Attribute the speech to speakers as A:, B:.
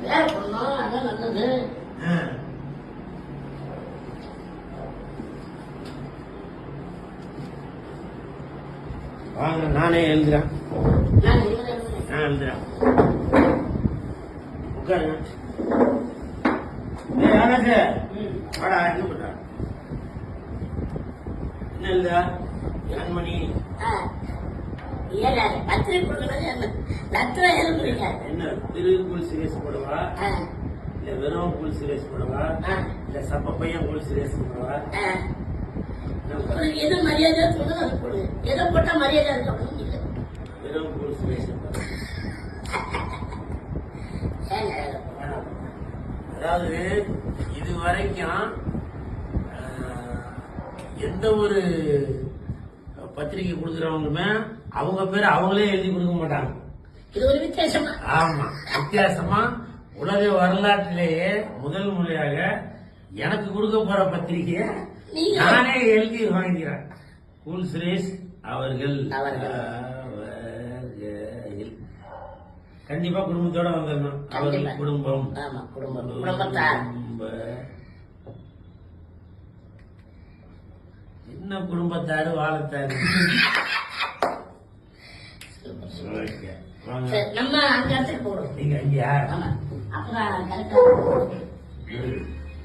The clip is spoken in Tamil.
A: வேற பண்ணோம், அதான் நல்லது.
B: வாங்க, நானே எழுதுறேன்.
A: நான் எழுதுறேன்.
B: உட்காருங்க. வாடா, என்ன பண்ற? என்ன எழுதா? கண்மணி
A: பத்திரிகை கொடுக்கறது லட்சம் எழுதுறீங்க.
B: என்ன திரு கூல் சீரியஸ் போடவா, இல்ல வெறும் கூல் சீரியஸ் போடவா, இல்ல சப்ப பையன் கூல் சீரியஸ் போடவா?
A: எது மரியாதை சொல்லுங்க, அது போடுங்க. எதை போட்டா மரியாதை இருக்கணும் இல்லை.
B: வெறும் கூல் சீரியஸ். அதாவது இது வரைக்கும் எந்த ஒரு பத்திரிகை கொடுக்குறவங்களுமே அவங்க பேரை அவங்களே எழுதி கொடுக்க மாட்டாங்க.
A: இது ஒரு வித்தியாசமா?
B: ஆமா, வித்தியாசமா. உலக வரலாற்றிலேயே முதல் முறையாக எனக்கு கொடுக்க போற பத்திரிகையை நானே எழுதி வாங்கிறேன். கூல் சுரேஷ் அவர்கள் கண்டிப்பா குடும்பத்தோட வந்துடணும். அவர்கள் குடும்பம், என்ன குடும்பத்தாரு வாழத்தாரு.
A: நம்ம அங்க இடத்துக்கு போடுவோம்.
B: நீங்க ஐயா
A: அப்பதான் கரெக்டா